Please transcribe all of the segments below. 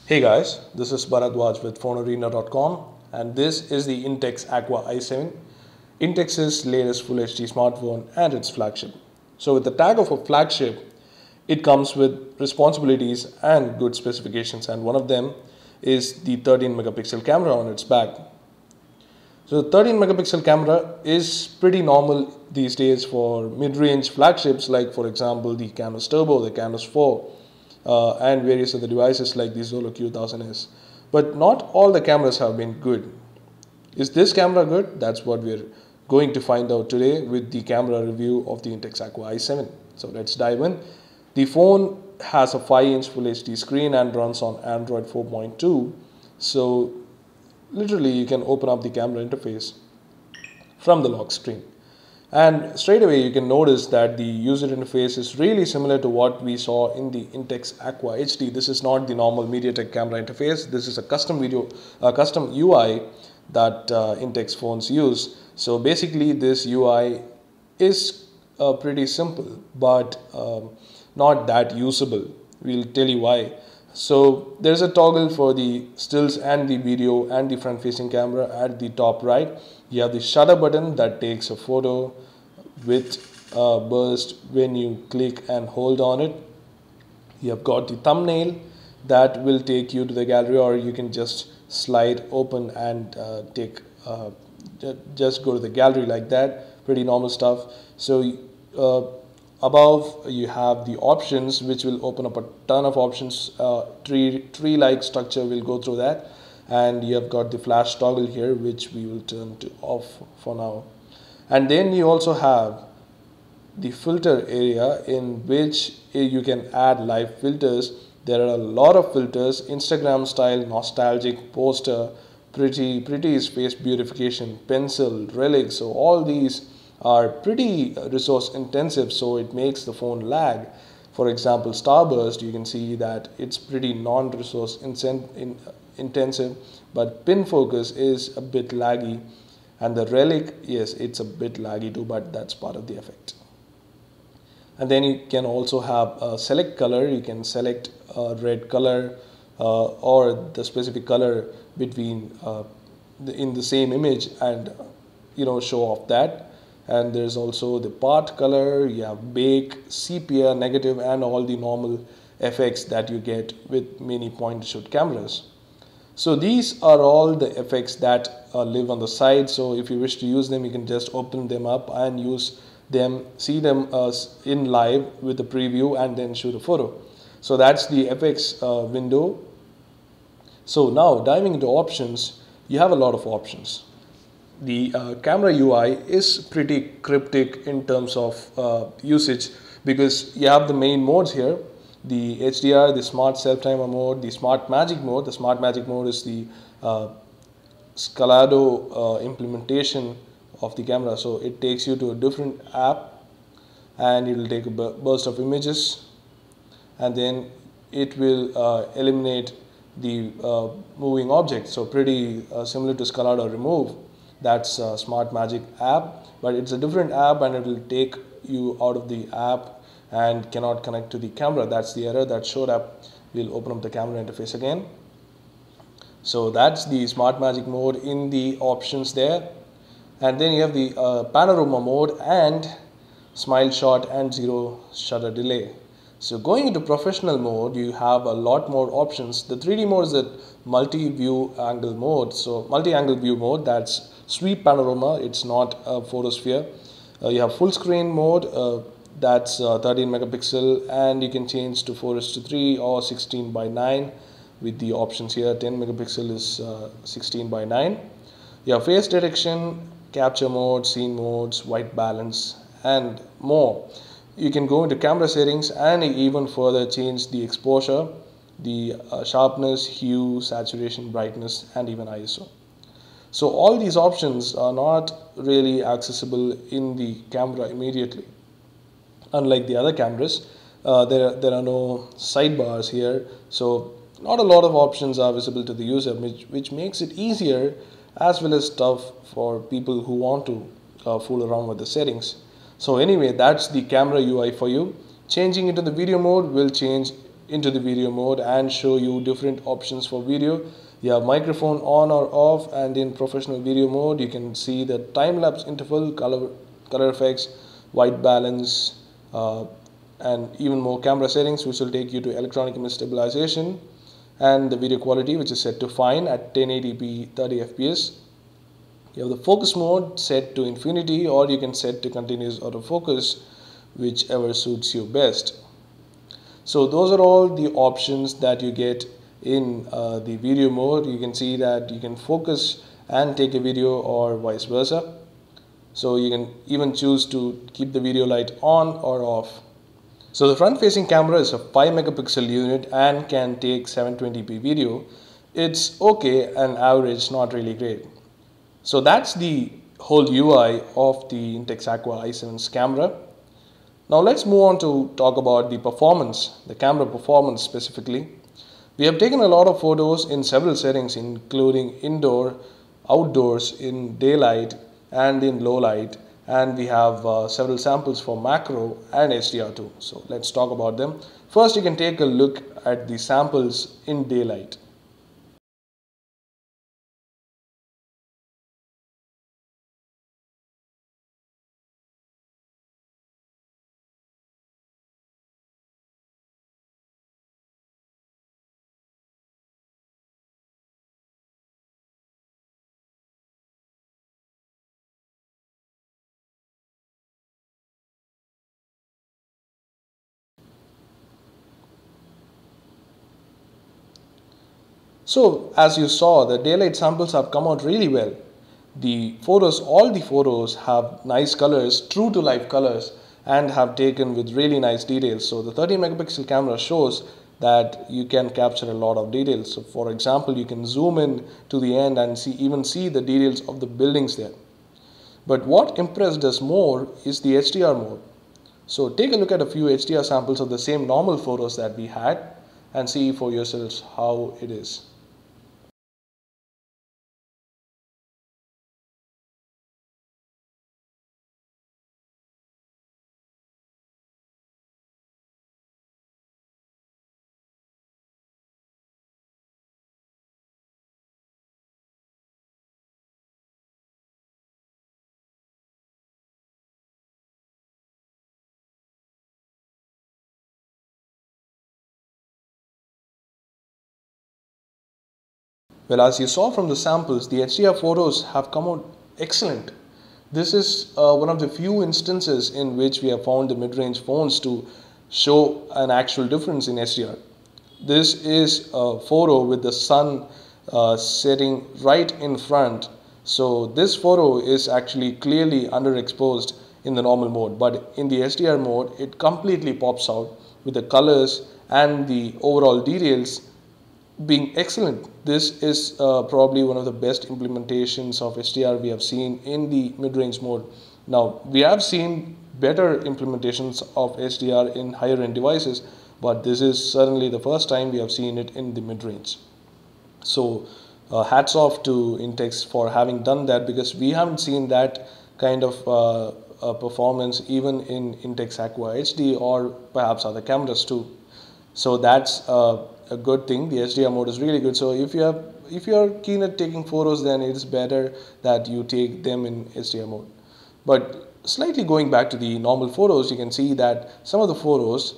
Hey guys, this is Bharadwaj with FoneArena.com and this is the Intex Aqua i7, Intex's latest Full HD smartphone and its flagship. So with the tag of a flagship, it comes with responsibilities and good specifications, and one of them is the 13 megapixel camera on its back. So the 13 megapixel camera is pretty normal these days for mid-range flagships like, for example, the Canos Turbo, the Canos 4, and various other devices like the Zolo Q1000S. But not all the cameras have been good. Is this camera good? That's what we're going to find out today with the camera review of the Intex Aqua i7. So let's dive in. The phone has a 5-inch Full HD screen and runs on Android 4.2. So literally you can open up the camera interface from the lock screen. And straight away you can notice that the user interface is really similar to what we saw in the Intex Aqua HD. This is not the normal MediaTek camera interface. This is a custom UI that Intex phones use. So basically this UI is pretty simple, but not that usable. We'll tell you why. So there's a toggle for the stills and the video and the front facing camera at the top right. You have the shutter button that takes a photo with a burst when you click and hold on it. You have got the thumbnail that will take you to the gallery, or you can just slide open and just go to the gallery like that. Pretty normal stuff. So above you have the options, which will open up a ton of options. Tree-like structure will go through that, and you have got the flash toggle here, which we will turn to off for now. And then you also have the filter area, in which you can add live filters. There are a lot of filters: Instagram style, nostalgic, poster, pretty face beautification, pencil, relic. So all these are pretty resource intensive, so it makes the phone lag. For example, starburst, you can see that it's pretty non-resource intensive, but pin focus is a bit laggy, and the relic, yes, it's a bit laggy too, but that's part of the effect. And then you can also have a select color. You can select a red color or the specific color between in the same image, and show off that. And there's also the part color. You have bake, sepia, negative, and all the normal effects that you get with many point and shoot cameras. So these are all the effects that live on the side. So if you wish to use them, you can just open them up and use them, see them in live with the preview, and then shoot a photo. So that's the effects window. So now diving into options, you have a lot of options. The camera UI is pretty cryptic in terms of usage, because you have the main modes here: the HDR, the smart self-timer mode, the smart magic mode. The smart magic mode is the Scalado implementation of the camera. So it takes you to a different app, and it will take a burst of images, and then it will eliminate the moving object. So pretty similar to Scalado remove. That's a smart magic app, but it's a different app, and it will take you out of the app and cannot connect to the camera. That's the error that showed up. We'll open up the camera interface again. So that's the smart magic mode in the options there. And then you have the panorama mode and smile shot and zero shutter delay. So going into professional mode, you have a lot more options. The 3D mode is a multi-view angle mode. So multi-angle view mode, that's sweep panorama. It's not a photosphere. You have full screen mode. That's 13 megapixel, and you can change to 4:3 or 16:9 with the options here. 10 megapixel is 16:9. You have face detection, capture mode, scene modes, white balance, and more. You can go into camera settings and even further change the exposure, the sharpness, hue, saturation, brightness, and even ISO. So all these options are not really accessible in the camera immediately. Unlike the other cameras, there are no sidebars here, so not a lot of options are visible to the user, which makes it easier as well as tough for people who want to fool around with the settings. So anyway, that's the camera UI for you. Changing into the video mode will change into the video mode and show you different options for video. You have microphone on or off, and in professional video mode you can see the time-lapse interval, color effects, white balance, and even more camera settings, which will take you to electronic image stabilization, and the video quality, which is set to fine at 1080p 30 fps. You have the focus mode set to infinity, or you can set to continuous autofocus, whichever suits you best. So those are all the options that you get in the video mode. You can see that you can focus and take a video or vice versa. So you can even choose to keep the video light on or off. So the front facing camera is a 5 megapixel unit and can take 720p video. It's okay and average, not really great. So that's the whole UI of the Intex Aqua i7's camera. Now let's move on to talk about the performance, the camera performance specifically. We have taken a lot of photos in several settings, including indoor, outdoors, in daylight and in low light, and we have several samples for macro and HDR too. So let's talk about them. First, you can take a look at the samples in daylight. So as you saw, the daylight samples have come out really well. The photos, all the photos have nice colors, true to life colors, and have taken with really nice details. So the 13 megapixel camera shows that you can capture a lot of details. So for example, you can zoom in to the end and even see the details of the buildings there. But what impressed us more is the HDR mode. So take a look at a few HDR samples of the same normal photos that we had and see for yourselves how it is. Well, as you saw from the samples, the HDR photos have come out excellent. This is one of the few instances in which we have found the mid-range phones to show an actual difference in HDR. This is a photo with the sun setting right in front. So this photo is actually clearly underexposed in the normal mode, but in the HDR mode, it completely pops out with the colors and the overall details being excellent. This is probably one of the best implementations of HDR we have seen in the mid-range mode. Now, we have seen better implementations of HDR in higher end devices, but this is certainly the first time we have seen it in the mid-range. So hats off to Intex for having done that, because we haven't seen that kind of performance even in Intex Aqua HD or perhaps other cameras too. So that's a good thing. The HDR mode is really good. So if you are keen at taking photos, then it is better that you take them in HDR mode. But slightly going back to the normal photos, you can see that some of the photos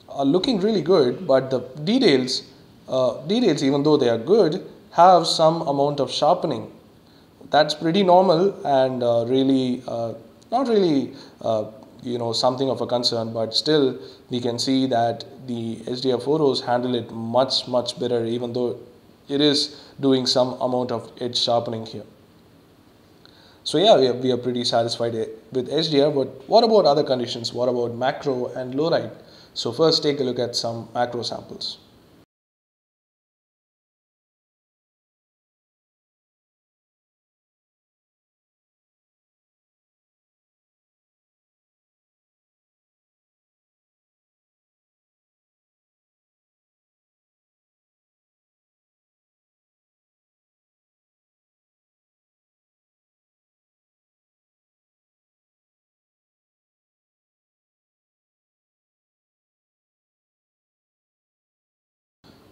are looking really good, but the details, even though they are good, have some amount of sharpening. That's pretty normal and really not really something of a concern, but still we can see that the HDR photos handle it much better, even though it is doing some amount of edge sharpening here. So yeah, we are pretty satisfied with HDR, but what about other conditions? What about macro and low light? So first take a look at some macro samples.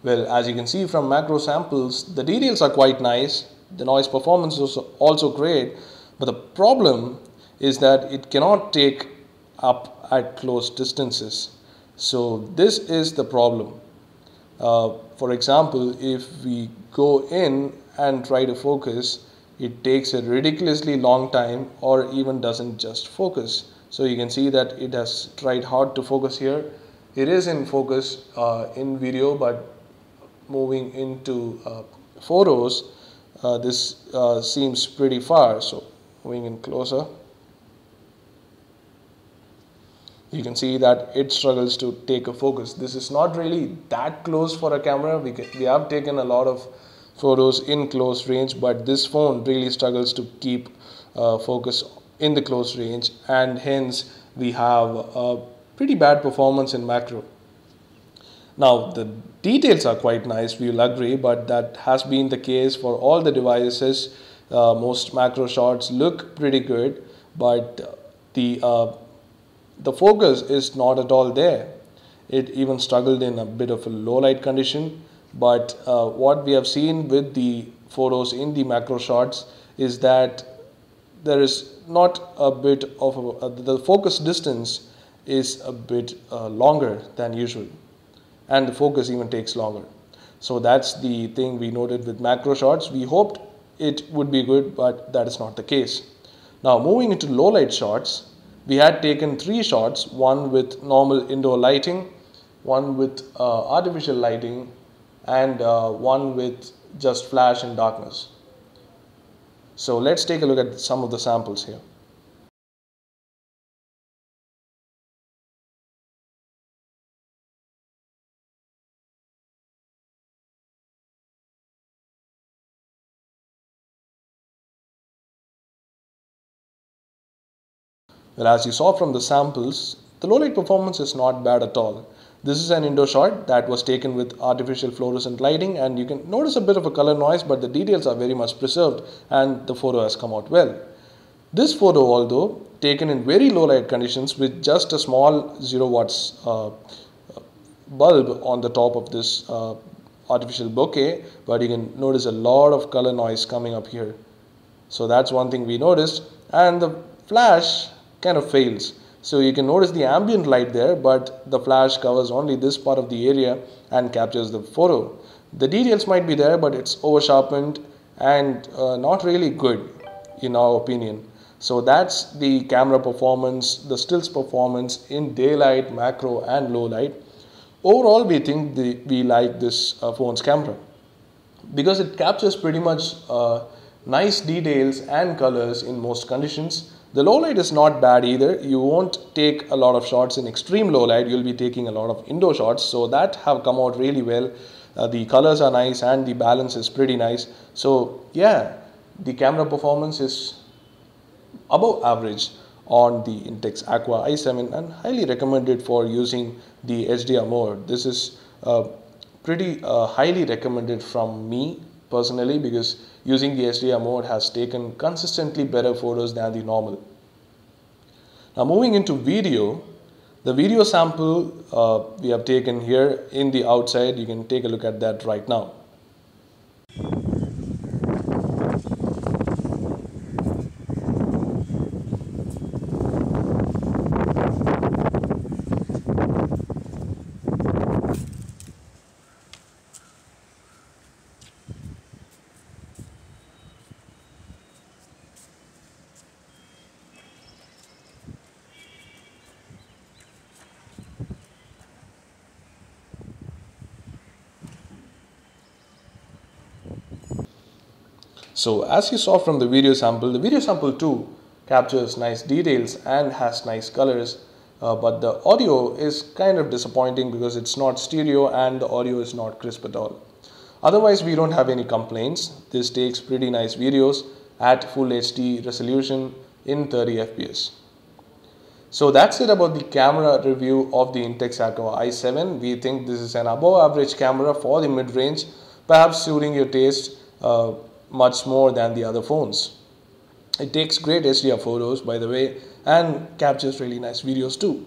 Well, as you can see from macro samples, the details are quite nice, the noise performance is also great, but the problem is that it cannot take up at close distances. So this is the problem. For example, if we go in and try to focus, it takes a ridiculously long time or even doesn't just focus. So you can see that it has tried hard to focus here. It is in focus in video, but moving into photos, this seems pretty far. So moving in closer, you can see that it struggles to take a focus. This is not really that close for a camera. We have taken a lot of photos in close range, but this phone really struggles to keep focus in the close range, and hence we have a pretty bad performance in macro. Now the details are quite nice, we will agree, but that has been the case for all the devices. Most macro shots look pretty good, but the focus is not at all there. It even struggled in a bit of a low light condition, but what we have seen with the photos in the macro shots is that there is not a bit of the focus distance is a bit longer than usual, and the focus even takes longer. So that's the thing we noted with macro shots. We hoped it would be good, but that is not the case. Now moving into low light shots, we had taken 3 shots, one with normal indoor lighting, one with artificial lighting, and one with just flash and darkness. So let's take a look at some of the samples here. Well, as you saw from the samples, the low light performance is not bad at all. This is an indoor shot that was taken with artificial fluorescent lighting, and you can notice a bit of a color noise, but the details are very much preserved and the photo has come out well. This photo, although taken in very low light conditions with just a small 0 watts bulb on the top of this artificial bokeh, but you can notice a lot of color noise coming up here. So that's one thing we noticed, and the flash kind of fails. So you can notice the ambient light there, but the flash covers only this part of the area and captures the photo. The details might be there, but it's over sharpened and not really good in our opinion. So that's the camera performance, the stills performance in daylight, macro and low light. Overall, we think we like this phone's camera because it captures pretty much nice details and colors in most conditions. The low light is not bad either. You won't take a lot of shots in extreme low light. You'll be taking a lot of indoor shots. So that have come out really well. The colors are nice and the balance is pretty nice. So yeah, the camera performance is above average on the Intex Aqua i7 and highly recommended for using the HDR mode. This is pretty highly recommended from me personally, because using the HDR mode has taken consistently better photos than the normal. Now moving into video, the video sample we have taken here in the outside. You can take a look at that right now. So as you saw from the video sample 2 captures nice details and has nice colors, but the audio is kind of disappointing because it's not stereo and the audio is not crisp at all. Otherwise, we don't have any complaints. This takes pretty nice videos at full HD resolution in 30 FPS. So that's it about the camera review of the Intex Aqua i7. We think this is an above average camera for the mid-range, perhaps suiting your taste much more than the other phones. It takes great HDR photos, by the way, and captures really nice videos too.